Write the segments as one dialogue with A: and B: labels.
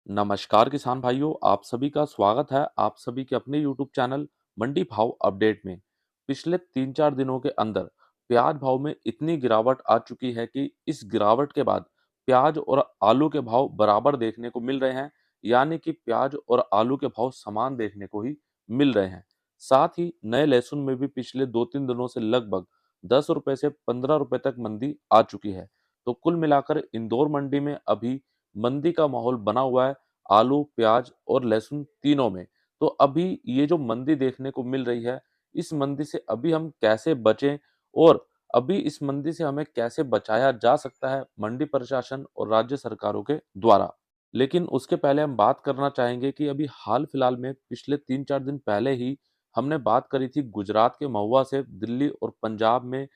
A: नमस्कार किसान भाइयों, आप सभी का स्वागत है आप सभी के अपने YouTube चैनल मंडी भाव अपडेट में। पिछले 3-4 दिनों के अंदर प्याज भाव में इतनी गिरावट आ चुकी है कि इस गिरावट के बाद प्याज और आलू के भाव बराबर देखने को मिल रहे हैं, यानी कि प्याज और आलू के भाव समान देखने को ही मिल रहे हैं। साथ ही नए लहसुन में भी पिछले 2-3 दिनों से लगभग 10 रुपए से 15 रुपए तक मंदी आ चुकी है। तो कुल मिलाकर इंदौर मंडी में अभी मंदी का माहौल बना हुआ है, आलू, प्याज और लहसुन तीनों में। तो अभी ये जो मंदी देखने को मिल रही है, इस मंदी से अभी हम कैसे बचें और अभी इस मंदी से हमें कैसे बचाया जा सकता है मंडी प्रशासन और राज्य सरकारों के द्वारा। लेकिन उसके पहले हम बात करना चाहेंगे कि अभी हाल-फिलहाल में पिछले 3-4 दिन पहले ही हमने बात करी थी गुजरात के महुआ से दिल्ली और पंजाब में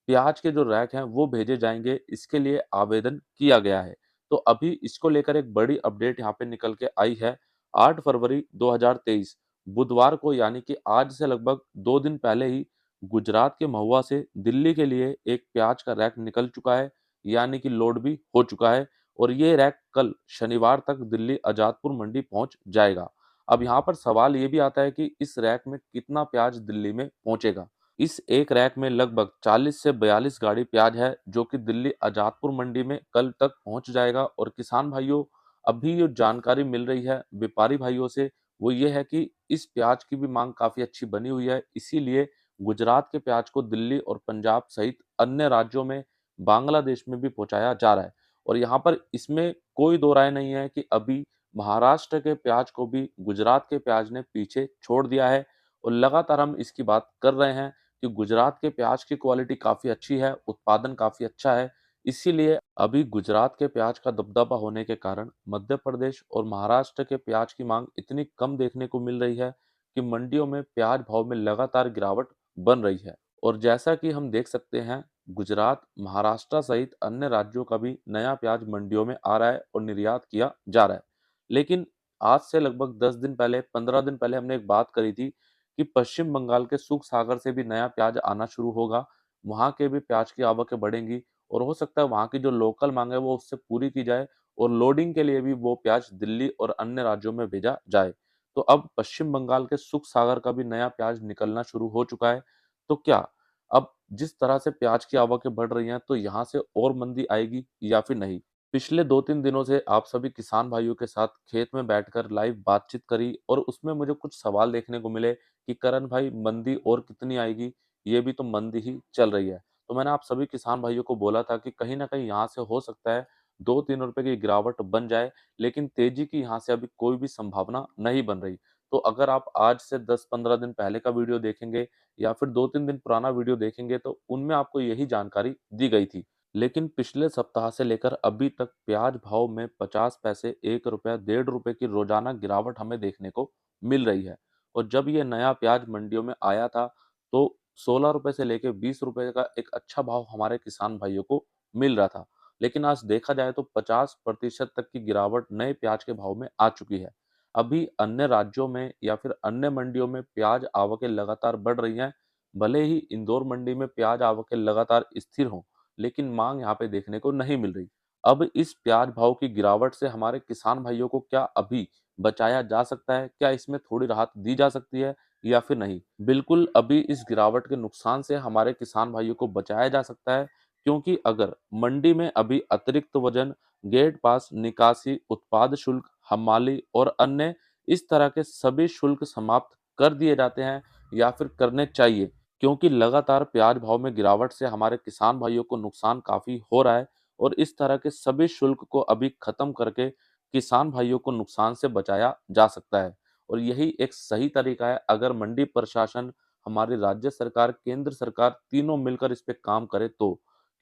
A: प्याज के जो रैक हैं वो भेजे जाएँगे, इसके लिए आवेदन किया गया है। तो अभी इसको लेकर एक बड़ी अपडेट यहाँ पे निकल के आई है। 8 फरवरी 2023 बुधवार को, यानी कि आज से लगभग 2 दिन पहले ही गुजरात के महुआ से दिल्ली के लिए एक प्याज का रैक निकल चुका है, यानी कि लोड भी हो चुका है और ये रैक कल शनिवार तक दिल्ली अजादपुर मंडी पहुँच जाएगा। अब यहाँ पर सवाल ये भी आता है कि इस रैक में कितना प्याज दिल्ली में पहुँचेगा? इस एक रैक में लगभग 40 से 42 गाड़ी प्याज है, जो कि दिल्ली अजादपुर मंडी में कल तक पहुंच जाएगा। और किसान भाइयों, अभी जो जानकारी मिल रही है व्यापारी भाइयों से, वो ये है कि इस प्याज की भी मांग काफी अच्छी बनी हुई है, इसीलिए गुजरात के प्याज को दिल्ली और पंजाब सहित अन्य राज्यों में, बांग्लादेश में भी पहुंचाया जा रहा है। और यहाँ पर इसमें कोई दो राय नहीं है कि अभी महाराष्ट्र के प्याज को भी गुजरात के प्याज ने पीछे छोड़ दिया है। और लगातार हम इसकी बात कर रहे हैं कि गुजरात के प्याज की क्वालिटी काफ़ी अच्छी है, उत्पादन काफ़ी अच्छा है। इसीलिए अभी गुजरात के प्याज का दबदबा होने के कारण मध्य प्रदेश और महाराष्ट्र के प्याज की माँग इतनी कम देखने को मिल रही है कि मंडियों में प्याज भाव में लगातार गिरावट बन रही है। और जैसा कि हम देख सकते हैं, गुजरात, महाराष्ट्र सहित अन्य राज्यों का भी नया प्याज मंडियों में आ रहा है और निर्यात किया जा रहा है। लेकिन आज से लगभग 10 दिन पहले, 15 दिन पहले हमने एक बात करी थी कि पश्चिम बंगाल के सुख सागर से भी नया प्याज आना शुरू होगा। वहाँ के भी प्याज की आवकें बढ़ेंगी और हो सकता है वहाँ की जो लोकल माँग है वो उससे पूरी की जाए और लोडिंग के लिए भी वो प्याज दिल्ली और अन्य राज्यों में भेजा जाए। तो अब पश्चिम बंगाल के सुख सागर का भी नया प्याज निकलना शुरू हो चुका है। तो क्या अब जिस तरह से प्याज की आवकें बढ़ रही हैं, तो यहाँ से और मंदी आएगी या फिर नहीं? पिछले 2-3 दिनों से आप सभी किसान भाइयों के साथ खेत में बैठकर लाइव बातचीत करी और उसमें मुझे कुछ सवाल देखने को मिले कि करण भाई, मंदी और कितनी आएगी? ये भी तो मंदी ही चल रही है। तो मैंने आप सभी किसान भाइयों को बोला था कि कहीं न कहीं यहाँ से हो सकता है 2-3 रुपए की गिरावट बन जाए, लेकिन तेज़ी की यहाँ से अभी कोई भी संभावना नहीं बन रही। तो अगर आप आज से 10-15 दिन पहले का वीडियो देखेंगे या फिर 2-3 दिन पुराना वीडियो देखेंगे, तो उनमें आपको यही जानकारी दी गई थी। लेकिन पिछले सप्ताह से लेकर अभी तक प्याज भाव में 50 पैसे, 1 रुपया, डेढ़ रुपए की रोजाना गिरावट हमें देखने को मिल रही है। और जब ये नया प्याज मंडियों में आया था, तो 16 रुपए से लेके 20 रुपए का एक अच्छा भाव हमारे किसान भाइयों को मिल रहा था। लेकिन आज देखा जाए तो 50% तक की गिरावट नए प्याज के भाव में आ चुकी है। अभी अन्य राज्यों में या फिर अन्य मंडियों में प्याज आवकें लगातार बढ़ रही हैं। भले ही इंदौर मंडी में प्याज आवकें लगातार स्थिर हों, लेकिन मांग यहाँ पे देखने को नहीं मिल रही। अब इस प्याज भाव की गिरावट से हमारे किसान भाइयों को क्या अभी बचाया जा सकता है? क्या इसमें थोड़ी राहत दी जा सकती है या फिर नहीं? बिल्कुल, अभी इस गिरावट के नुकसान से हमारे किसान भाइयों को बचाया जा सकता है, क्योंकि अगर मंडी में अभी अतिरिक्त वजन, गेट पास, निकासी, उत्पाद शुल्क, हमाली और अन्य इस तरह के सभी शुल्क समाप्त कर दिए जाते हैं या फिर करने चाहिए, क्योंकि लगातार प्याज भाव में गिरावट से हमारे किसान भाइयों को नुकसान काफ़ी हो रहा है और इस तरह के सभी शुल्क को अभी खत्म करके किसान भाइयों को नुकसान से बचाया जा सकता है। और यही एक सही तरीका है, अगर मंडी प्रशासन, हमारी राज्य सरकार, केंद्र सरकार तीनों मिलकर इस पे काम करे तो।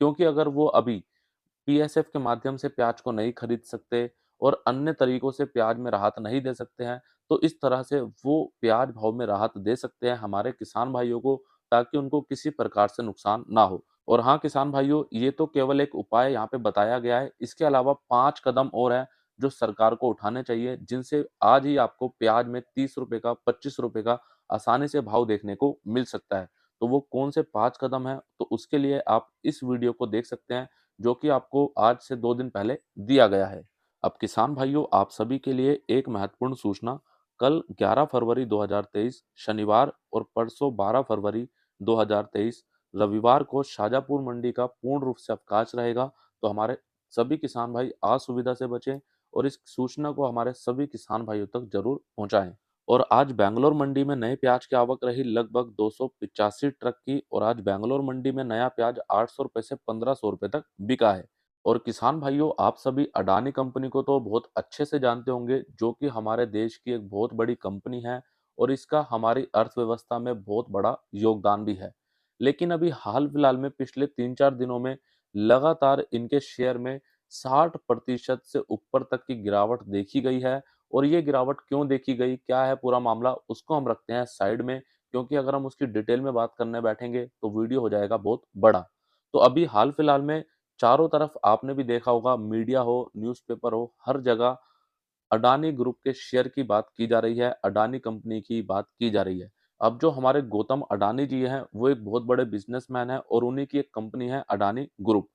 A: क्योंकि अगर वो अभी पीएसएफ के माध्यम से प्याज को नहीं खरीद सकते और अन्य तरीकों से प्याज में राहत नहीं दे सकते हैं, तो इस तरह से वो प्याज भाव में राहत दे सकते हैं हमारे किसान भाइयों को, ताकि उनको किसी प्रकार से नुकसान ना हो। और हाँ किसान भाइयों, ये तो केवल एक उपाय यहाँ पे बताया गया है, इसके अलावा 5 कदम और हैं जो सरकार को उठाने चाहिए, जिनसे आज ही आपको प्याज में 30 रुपए का, 25 रुपए का आसानी से भाव देखने को मिल सकता है। तो वो कौन से 5 कदम हैं, तो उसके लिए आप इस वीडियो को देख सकते हैं, जो कि आपको आज से 2 दिन पहले दिया गया है। अब किसान भाइयों, आप सभी के लिए एक महत्वपूर्ण सूचना। कल 11 फरवरी 2023 शनिवार और परसों 12 फरवरी 2023 रविवार को शाजापुर मंडी का पूर्ण रूप से अवकाश रहेगा। तो हमारे सभी किसान भाई असुविधा से बचें और इस सूचना को हमारे सभी किसान भाइयों तक जरूर पहुंचाएं। और आज बैंगलोर मंडी में नए प्याज की आवक रही लगभग 285 ट्रक की, और आज बैंगलोर मंडी में नया प्याज 800 रुपए से 1500 रुपए तक बिका है। और किसान भाइयों, आप सभी अडानी कंपनी को तो बहुत अच्छे से जानते होंगे, जो कि हमारे देश की एक बहुत बड़ी कंपनी है और इसका हमारी अर्थव्यवस्था में बहुत बड़ा योगदान भी है। लेकिन अभी हाल फिलहाल में पिछले 3-4 दिनों में लगातार इनके शेयर में 60% से ऊपर तक की गिरावट देखी गई है। और ये गिरावट क्यों देखी गई, क्या है पूरा मामला, उसको हम रखते हैं साइड में, क्योंकि अगर हम उसकी डिटेल में बात करने बैठेंगे तो वीडियो हो जाएगा बहुत बड़ा। तो अभी हाल फिलहाल में चारों तरफ आपने भी देखा होगा, मीडिया हो, न्यूज़पेपर हो, हर जगह अडानी ग्रुप के शेयर की बात की जा रही है, अडानी कंपनी की बात की जा रही है। अब जो हमारे गौतम अडानी जी हैं, वो एक बहुत बड़े बिज़नेसमैन हैं और उन्हीं की एक कंपनी है अडानी ग्रुप।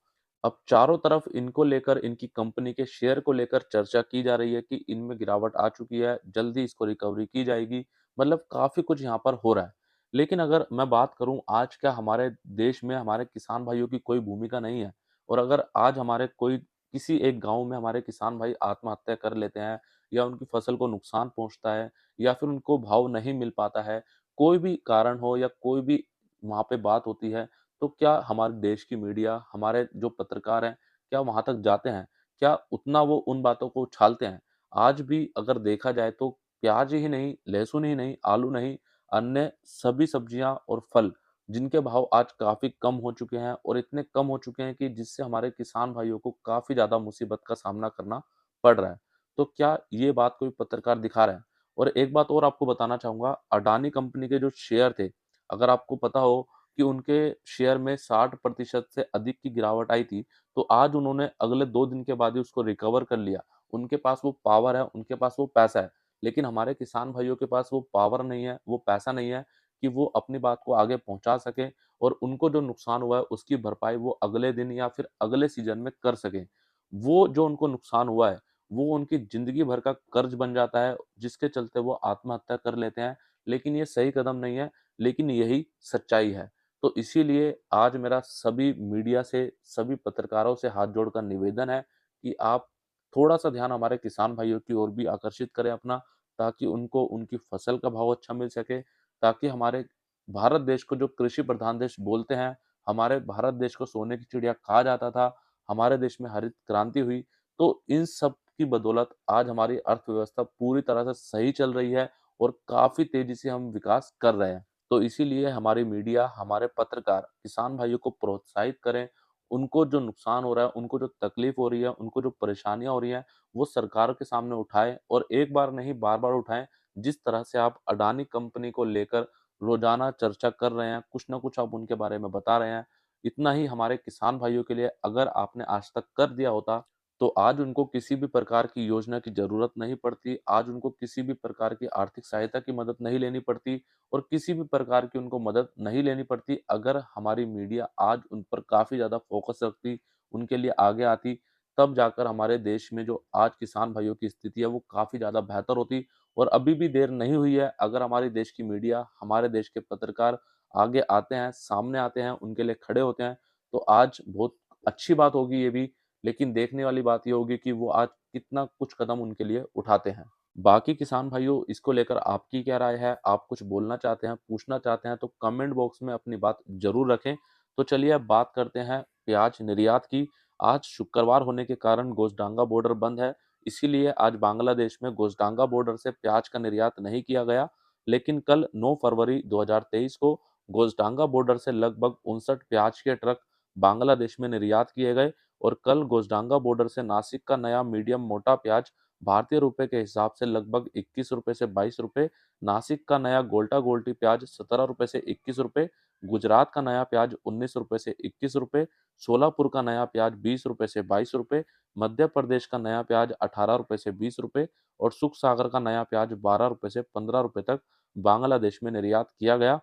A: अब चारों तरफ इनको लेकर, इनकी कंपनी के शेयर को लेकर चर्चा की जा रही है कि इनमें गिरावट आ चुकी है, जल्दी इसको रिकवरी की जाएगी। मतलब काफ़ी कुछ यहाँ पर हो रहा है। लेकिन अगर मैं बात करूँ, आज क्या हमारे देश में हमारे किसान भाइयों की कोई भूमिका नहीं है? और अगर आज हमारे कोई किसी एक गाँव में हमारे किसान भाई आत्महत्या कर लेते हैं, या उनकी फसल को नुकसान पहुँचता है, या फिर उनको भाव नहीं मिल पाता है, कोई भी कारण हो या कोई भी वहाँ पे बात होती है, तो क्या हमारे देश की मीडिया, हमारे जो पत्रकार हैं, क्या वहाँ तक जाते हैं? क्या उतना वो उन बातों को उछालते हैं? आज भी अगर देखा जाए तो प्याज ही नहीं, लहसुन ही नहीं, आलू नहीं, अन्य सभी सब्जियाँ और फल, जिनके भाव आज काफ़ी कम हो चुके हैं, और इतने कम हो चुके हैं कि जिससे हमारे किसान भाइयों को काफ़ी ज़्यादा मुसीबत का सामना करना पड़ रहा है। तो क्या ये बात कोई पत्रकार दिखा रहा है? और एक बात और आपको बताना चाहूँगा, अडानी कंपनी के जो शेयर थे, अगर आपको पता हो कि उनके शेयर में 60% से अधिक की गिरावट आई थी, तो आज उन्होंने अगले 2 दिन के बाद ही उसको रिकवर कर लिया। उनके पास वो पावर है, उनके पास वो पैसा है। लेकिन हमारे किसान भाइयों के पास वो पावर नहीं है, वो पैसा नहीं है कि वो अपनी बात को आगे पहुँचा सकें, और उनको जो नुकसान हुआ है उसकी भरपाई वो अगले दिन या फिर अगले सीज़न में कर सकें। वो जो उनको नुकसान हुआ है, वो उनकी ज़िंदगी भर का कर्ज बन जाता है, जिसके चलते वो आत्महत्या कर लेते हैं। लेकिन ये सही कदम नहीं है, लेकिन यही सच्चाई है। तो इसीलिए आज मेरा सभी मीडिया से, सभी पत्रकारों से हाथ जोड़कर निवेदन है कि आप थोड़ा-सा ध्यान हमारे किसान भाइयों की ओर भी आकर्षित करें अपना, ताकि उनको उनकी फसल का भाव अच्छा मिल सके, ताकि हमारे भारत देश को जो कृषि प्रधान देश बोलते हैं, हमारे भारत देश को सोने की चिड़िया कहा जाता था, हमारे देश में हरित क्रांति हुई, तो इन सब की बदौलत आज हमारी अर्थव्यवस्था पूरी तरह से सही चल रही है और काफ़ी तेज़ी से हम विकास कर रहे हैं। तो इसीलिए हमारी मीडिया, हमारे पत्रकार किसान भाइयों को प्रोत्साहित करें, उनको जो नुकसान हो रहा है, उनको जो तकलीफ हो रही है, उनको जो परेशानियाँ हो रही हैं, वो सरकार के सामने उठाएँ, और एक बार नहीं बार-बार उठाएँ। जिस तरह से आप अडानी कंपनी को लेकर रोज़ाना चर्चा कर रहे हैं, कुछ न कुछ आप उनके बारे में बता रहे हैं। इतना ही हमारे किसान भाइयों के लिए अगर आपने आज तक कर दिया होता, तो आज उनको किसी भी प्रकार की योजना की ज़रूरत नहीं पड़ती, आज उनको किसी भी प्रकार की आर्थिक सहायता की मदद नहीं लेनी पड़ती, और किसी भी प्रकार की उनको मदद नहीं लेनी पड़ती, अगर हमारी मीडिया आज उन पर काफ़ी ज़्यादा फ़ोकस रखती, उनके लिए आगे आती, तब जाकर हमारे देश में जो आज किसान भाइयों की स्थिति है, वो काफ़ी ज़्यादा बेहतर होती। और अभी भी देर नहीं हुई है, अगर हमारे देश की मीडिया, हमारे देश के पत्रकार आगे आते हैं, सामने आते हैं, उनके लिए खड़े होते हैं, तो आज बहुत अच्छी बात होगी ये भी। लेकिन देखने वाली बात ये होगी कि वो आज कितना कुछ कदम उनके लिए उठाते हैं। बाकी किसान भाइयों, इसको लेकर आपकी क्या राय है? आप कुछ बोलना चाहते हैं, पूछना चाहते हैं, तो कमेंट बॉक्स में अपनी बात ज़रूर रखें। तो चलिए अब बात करते हैं प्याज निर्यात की। आज शुक्रवार होने के कारण गोशडांगा बॉर्डर बंद है, इसीलिए आज बांग्लादेश में गोशडांगा बॉर्डर से प्याज का निर्यात नहीं किया गया। लेकिन कल 9 फरवरी 2023 को गोशडांगा बॉर्डर से लगभग 59 प्याज के ट्रक बांग्लादेश में निर्यात किए गए, और कल गोशडांगा बॉर्डर से नासिक का नया मीडियम मोटा प्याज भारतीय रुपए के हिसाब से लगभग 21 रुपए से 22 रुपए, नासिक का नया गोल्टा गोल्टी प्याज 17 रुपए से 21 रुपए, गुजरात का नया प्याज 19 रुपए से 21 रुपए, सोलापुर का नया प्याज 20 रुपए से 22 रुपए, मध्य प्रदेश का नया प्याज 18 रुपए से 20 रुपए, और सुख सागर का नया प्याज 12 रुपए से 15 रुपए तक बांग्लादेश में निर्यात किया गया।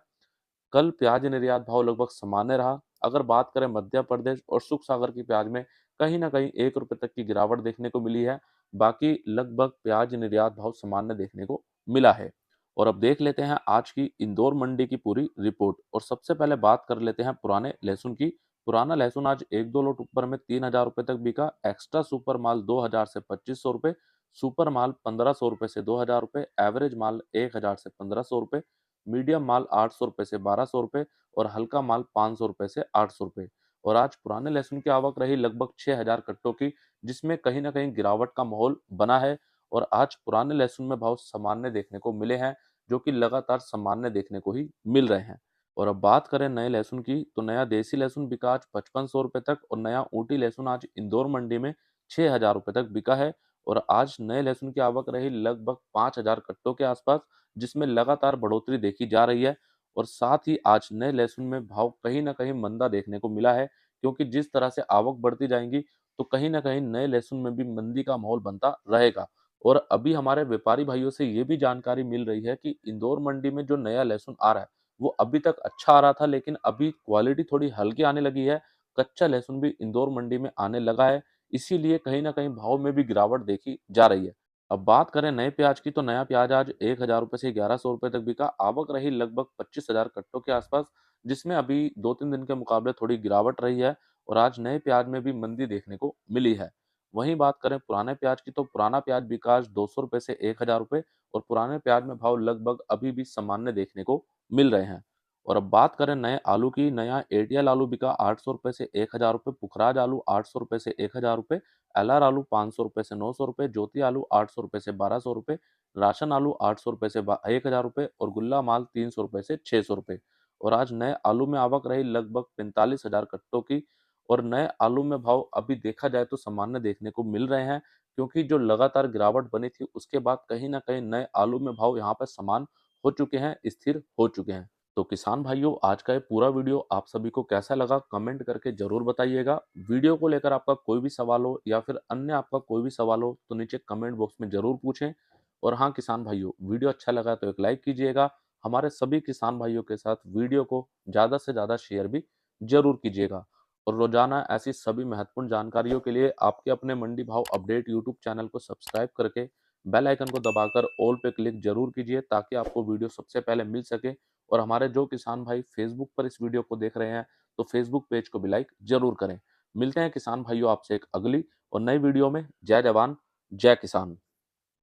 A: कल प्याज निर्यात भाव लगभग सामान्य रहा। अगर बात करें मध्य प्रदेश और सुख सागर की प्याज में, कहीं न कहीं ₹1 तक की गिरावट देखने को मिली है। बाकी लगभग प्याज निर्यात भाव सामान्य देखने को मिला है। और अब देख लेते हैं आज की इंदौर मंडी की पूरी रिपोर्ट। और सबसे पहले बात कर लेते हैं पुराने लहसुन की। पुराना लहसुन आज 1-2 लोट ऊपर में 3,000 रुपए तक बिका। एक्स्ट्रा सुपर माल 2,000 से 2,500 रुपए, सुपर माल 1,500 रुपए से 2,000 रुपए, एवरेज माल 1,000 से 1,500 रुपए, मीडियम माल 800 रुपए से 1,200 रुपए और हल्का माल 500 रुपए से 800 रुपए। और आज पुराने लहसुन की आवक रही लगभग 6,000 कट्टों की, जिसमें कहीं न कहीं गिरावट का माहौल बना है। और आज पुराने लहसुन में भाव सामान्य देखने को मिले हैं, जो कि लगातार सामान्य देखने को ही मिल रहे हैं। और अब बात करें नए लहसुन की, तो नया देसी लहसुन बिका आज 5500 रुपए तक और नया ऊटी लहसुन आज इंदौर मंडी में 6,000 रुपए तक बिका है। और आज नए लहसुन की आवक रही लगभग 5,000 कट्टों के आसपास, जिसमें लगातार बढ़ोतरी देखी जा रही है। और साथ ही आज नए लहसुन में भाव कहीं न कहीं मंदा देखने को मिला है, क्योंकि जिस तरह से आवक बढ़ती जाएँगी, तो कहीं न कहीं नए लहसुन में भी मंदी का माहौल बनता रहेगा। और अभी हमारे व्यापारी भाइयों से ये भी जानकारी मिल रही है कि इंदौर मंडी में जो नया लहसुन आ रहा है, वो अभी तक अच्छा आ रहा था, लेकिन अभी क्वालिटी थोड़ी हल्की आने लगी है। कच्चा लहसुन भी इंदौर मंडी में आने लगा है, इसीलिए कहीं न कहीं भाव में भी गिरावट देखी जा रही है। अब बात करें नए प्याज की, तो नया प्याज आज 1,000 रुपए से 1,100 रुपए तक बिका। आवक रही लगभग 25,000 कट्टों के आसपास, जिसमें अभी 2-3 दिन के मुकाबले थोड़ी गिरावट रही है। और आज नए प्याज में भी मंदी देखने को मिली है। वहीं बात करें पुराने प्याज की, तो पुराना प्याज बिका आज 200 रुपए से 1,000 रुपए और पुराने प्याज में भाव लगभग अभी भी सामान्य देखने को मिल रहे हैं। और अब बात करें नए आलू की, नया एटीएल आलू बिका 800 रुपए से 1,000 रुपए, पुखराज आलू 800 रुपए से 1,000 रुपए, एलआर आलू 500 रुपए से 900 रुपए, ज्योति आलू 800 रुपए से 1,200 रुपए, राशन आलू 800 रुपए से 1,000 रुपए और गुल्ला माल 300 रुपए से 600 रुपए। और आज नए आलू में आवक रही लगभग 45,000 कट्टों की। और नए आलू में भाव अभी देखा जाए तो सामान्य देखने को मिल रहे हैं, क्योंकि जो लगातार गिरावट बनी थी उसके बाद कहीं न कहीं नए आलू में भाव यहाँ पर समान हो चुके हैं, स्थिर हो चुके हैं। तो किसान भाइयों, आज का ये पूरा वीडियो आप सभी को कैसा लगा कमेंट करके ज़रूर बताइएगा। वीडियो को लेकर आपका कोई भी सवाल हो या फिर अन्य आपका कोई भी सवाल हो तो नीचे कमेंट बॉक्स में ज़रूर पूछें। और हाँ किसान भाइयों, वीडियो अच्छा लगा तो एक लाइक कीजिएगा। हमारे सभी किसान भाइयों के साथ वीडियो को ज़्यादा से ज़्यादा शेयर भी ज़रूर कीजिएगा। और रोजाना ऐसी सभी महत्वपूर्ण जानकारियों के लिए आपके अपने मंडी भाव अपडेट यूट्यूब चैनल को सब्सक्राइब करके बेल आइकन को दबाकर ऑल पे क्लिक जरूर कीजिए, ताकि आपको वीडियो सबसे पहले मिल सके। और हमारे जो किसान भाई फेसबुक पर इस वीडियो को देख रहे हैं, तो फेसबुक पेज को भी लाइक जरूर करें। मिलते हैं किसान भाइयों आपसे एक अगली और नई वीडियो में। जय जवान, जय किसान।